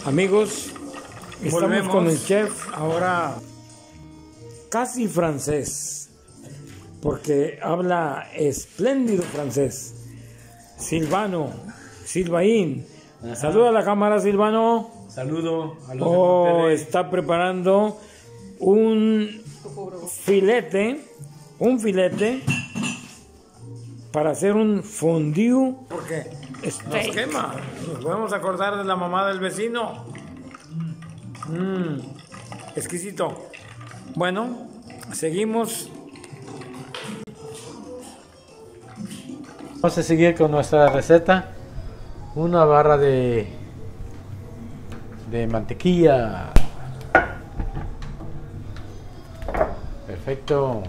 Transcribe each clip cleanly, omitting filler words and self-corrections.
Amigos, estamos Volvemos. con el chef ahora casi francés, porque habla espléndido francés. Silvaín. Ajá. Saluda a la cámara, Silvano. Saludo a los de Oh, Monterrey. está preparando un filete para hacer un fondue. Porque nos quema. Nos podemos acordar de la mamá del vecino. Exquisito. Bueno, seguimos. Vamos a seguir con nuestra receta. Una barra de mantequilla. Perfecto.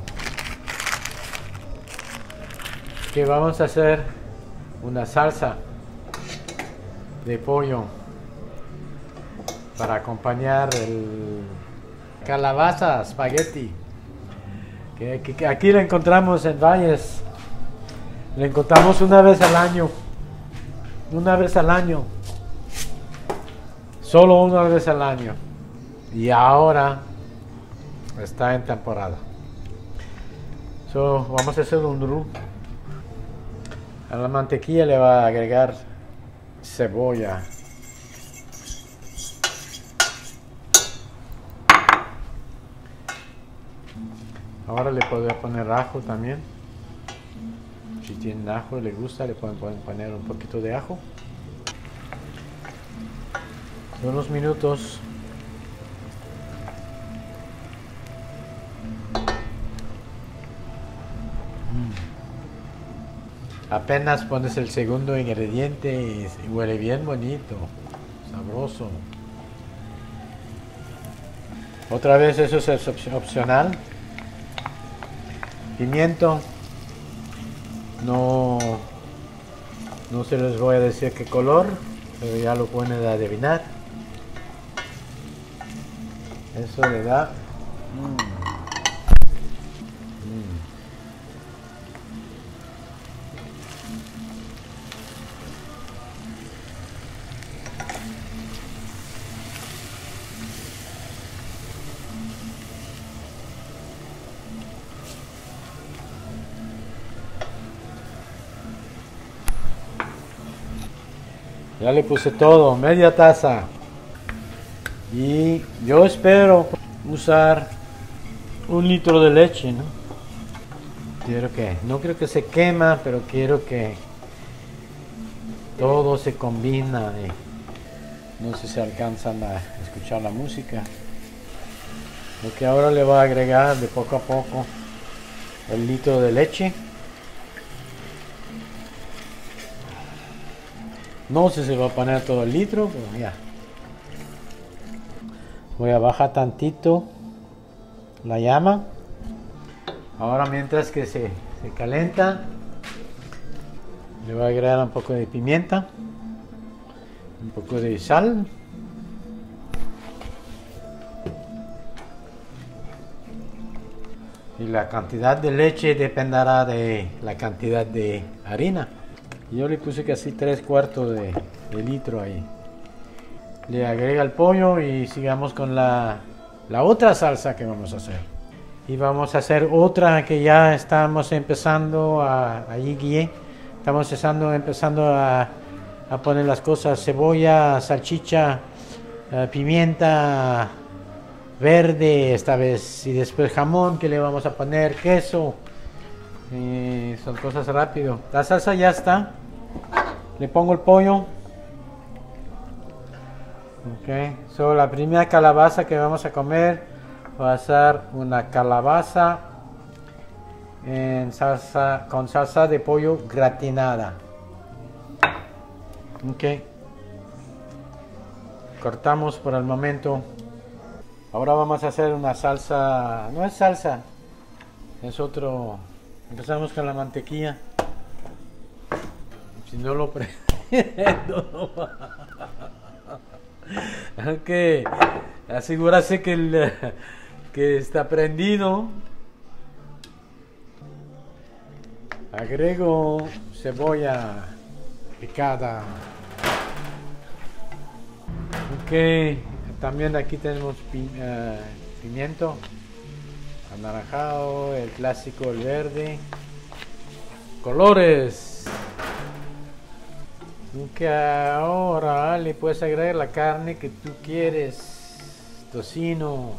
Que vamos a hacer una salsa de pollo para acompañar el calabaza espagueti, que aquí la encontramos en Valles. La encontramos una vez al año, solo una vez al año, y ahora está en temporada. Vamos a hacer un roux. A la mantequilla le va a agregar cebolla, ahora le podría poner ajo también. Si tienen ajo, le gusta, le pueden poner un poquito de ajo. Unos minutos. Apenas pones el segundo ingrediente y huele bien bonito, sabroso. Otra vez, eso es opcional. Pimiento. No se les voy a decir qué color, pero ya lo pueden adivinar. Eso le da Ya le puse todo, media taza. Y yo espero usar 1 litro de leche, ¿no? No creo que se quema, pero quiero que todo se combina. No sé si alcanzan a escuchar la música. Lo que ahora le voy a agregar de poco a poco el litro de leche. No sé si se va a poner todo el litro, pero ya. Voy a bajar tantito la llama. Ahora, mientras que se calienta, le voy a agregar un poco de pimienta, un poco de sal. Y la cantidad de leche dependerá de la cantidad de harina. Yo le puse casi 3/4 de litro ahí. Le agrega el pollo y sigamos con la otra salsa que vamos a hacer. Y vamos a hacer otra que ya estamos empezando estamos empezando a poner las cosas: cebolla, salchicha, pimienta verde esta vez, y después jamón que le vamos a poner, queso. Son cosas rápido. La salsa ya está. Le pongo el pollo. Ok, la primera calabaza que vamos a comer va a ser una calabaza con salsa de pollo gratinada. Ok, cortamos por el momento. Ahora vamos a hacer una salsa. No es salsa, es otro. Empezamos con la mantequilla. Si no lo prendo, no va. Ok, asegúrase que está prendido. Agrego cebolla picada. Ok, también aquí tenemos pimiento anaranjado, el clásico, el verde, colores. Que ahora le puedes agregar la carne que tú quieres, tocino,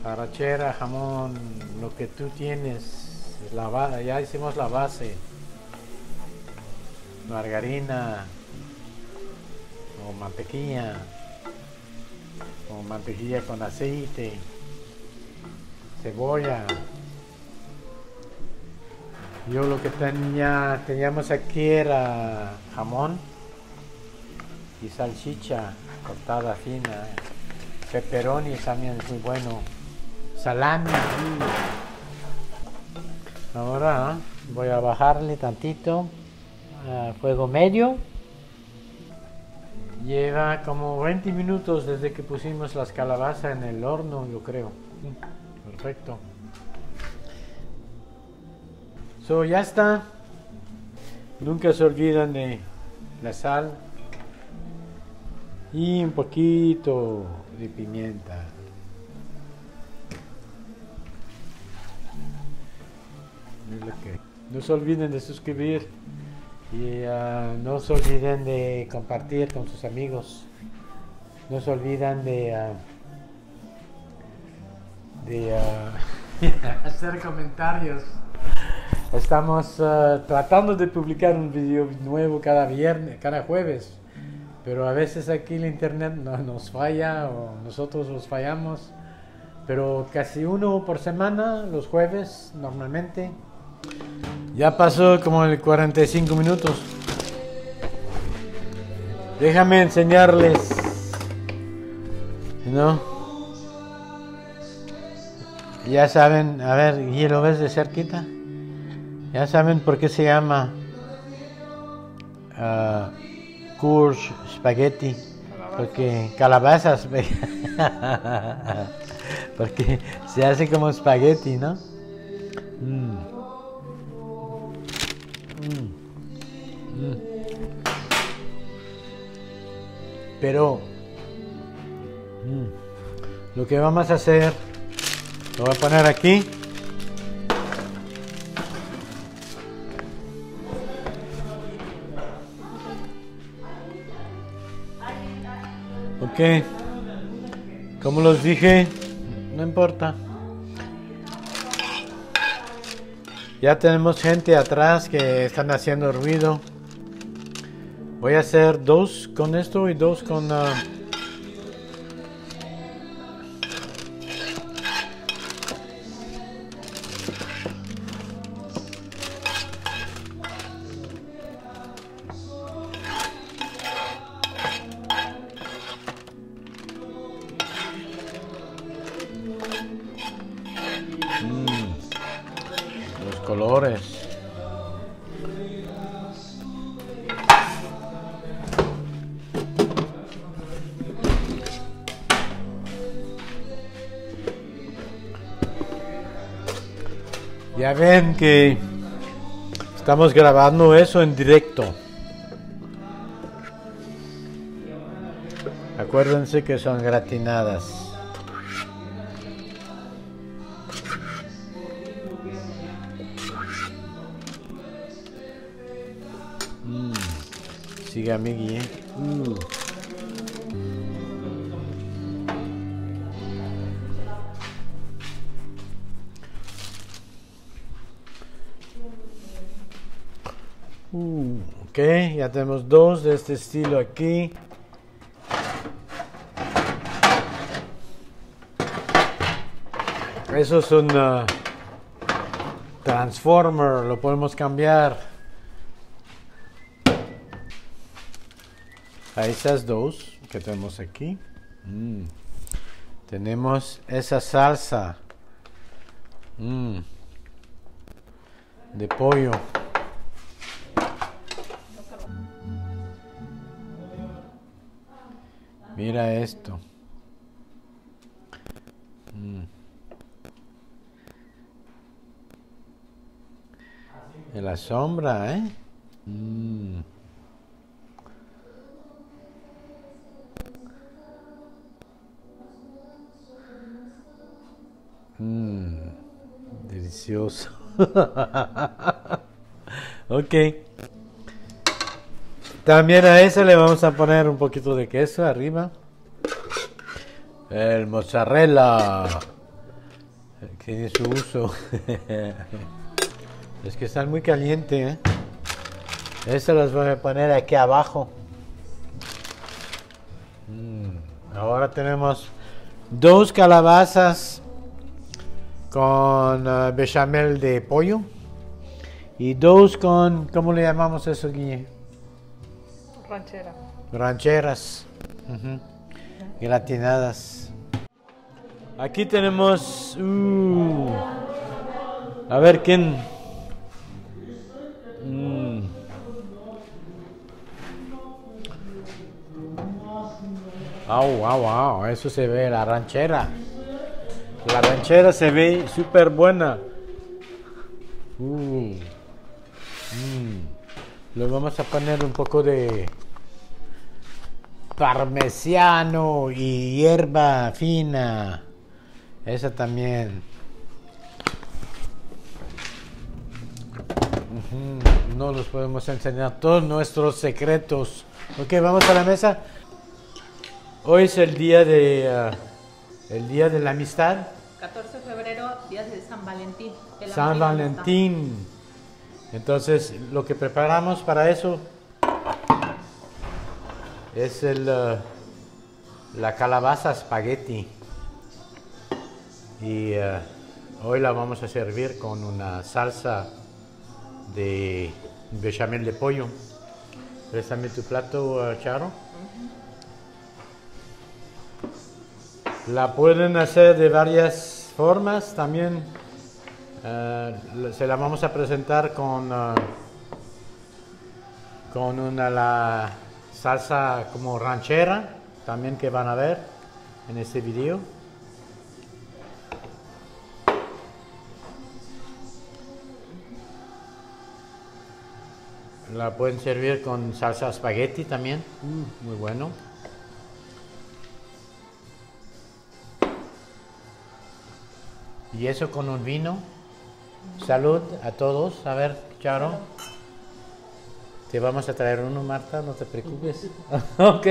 arrachera, jamón, lo que tú tienes. Ya hicimos la base, margarina o mantequilla con aceite, cebolla. Yo lo que teníamos aquí era jamón y salchicha cortada fina, pepperoni también es muy bueno, salami. Ahora voy a bajarle tantito a fuego medio. Lleva como 20 minutos desde que pusimos las calabazas en el horno, yo creo. Perfecto. Ya está. Nunca se olvidan de la sal y un poquito de pimienta. No se olviden de suscribir y no se olviden de compartir con sus amigos. No se olviden de hacer comentarios. Estamos tratando de publicar un video nuevo cada jueves, pero a veces aquí el internet nos falla o nosotros los fallamos, pero casi uno por semana, los jueves normalmente. Ya pasó como el 45 minutos. Déjame enseñarles, ¿no? Ya saben, a ver, ¿y lo ves de cerquita? Ya saben por qué se llama Courge Spaghetti, porque calabazas, porque se hace como espagueti, ¿no? Pero lo que vamos a hacer, lo voy a poner aquí. Ok, como los dije, no importa. Ya tenemos gente atrás que están haciendo ruido. Voy a hacer 2 con esto y 2 con... los colores. Ya ven que estamos grabando eso en directo. Acuérdense que son gratinadas. Sigue amigui, Ok, ya tenemos 2 de este estilo aquí. Eso es un transformer, lo podemos cambiar. A esas 2 que tenemos aquí. Tenemos esa salsa de pollo. Mira esto. En la sombra, ¿eh? delicioso. Ok. También a ese le vamos a poner un poquito de queso arriba. El mozzarella. Tiene su uso. Es que están muy calientes, ¿eh? Estas las voy a poner aquí abajo. Ahora tenemos 2 calabazas con bechamel de pollo y 2 con, ¿cómo le llamamos eso, Guille? Ranchera. Rancheras. Gratinadas. Aquí tenemos... a ver quién... Wow, eso se ve, la ranchera. La ranchera se ve súper buena. Le vamos a poner un poco de parmesano y hierba fina. Esa también. No los podemos enseñar todos nuestros secretos. Ok, vamos a la mesa. Hoy es el día de la amistad. 14 de febrero, día de San Valentín. San Valentín. Entonces, lo que preparamos para eso es la calabaza espagueti. Y hoy la vamos a servir con una salsa de bechamel de pollo. Préstame tu plato, Charo. La pueden hacer de varias formas. También se la vamos a presentar con la salsa como ranchera, también, que van a ver en este video. La pueden servir con salsa espagueti también, muy bueno. Y eso con un vino. Salud a todos. A ver, Charo. Te vamos a traer uno, Marta, no te preocupes. Ok.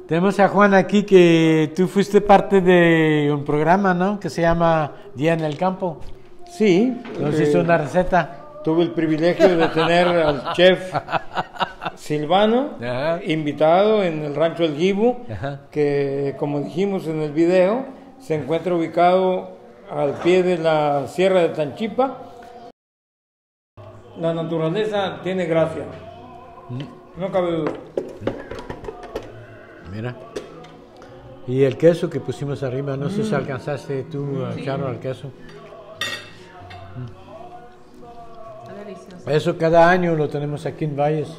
Tenemos a Juan aquí, que tú fuiste parte de un programa, ¿no? Que se llama Día en el Campo. Sí. Nos hizo una receta. Tuve el privilegio de tener al chef Silvano invitado en el rancho El Gibu, que, como dijimos en el video, se encuentra ubicado al pie de la Sierra de Tanchipa. La naturaleza tiene gracia, no cabe duda. Mira. Y el queso que pusimos arriba, no sé si alcanzaste tú, Charo, al queso. Eso cada año lo tenemos aquí en Valles.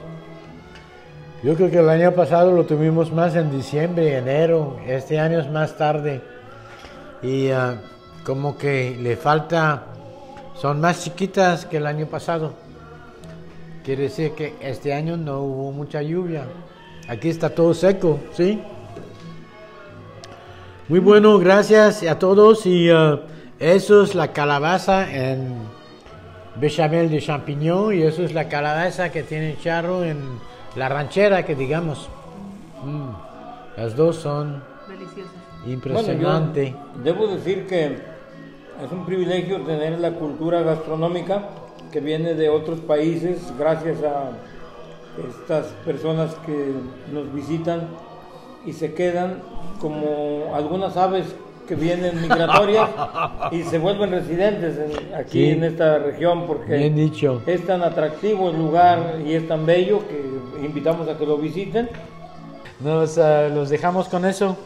Yo creo que el año pasado lo tuvimos más en diciembre, enero. Este año es más tarde. Y como que le falta, son más chiquitas que el año pasado. Quiere decir que este año no hubo mucha lluvia. Aquí está todo seco, ¿sí? Muy bueno, gracias a todos. Y eso es la calabaza en bechamel de champiñón, y eso es la calabaza que tiene Charo en la ranchera, que digamos. Las dos son deliciosas. impresionantes. Bueno, debo decir que es un privilegio tener la cultura gastronómica que viene de otros países, gracias a estas personas que nos visitan y se quedan como algunas aves que vienen migratorias y se vuelven residentes aquí en esta región, porque bien dicho. Es tan atractivo el lugar y es tan bello que invitamos a que lo visiten. Los dejamos con eso.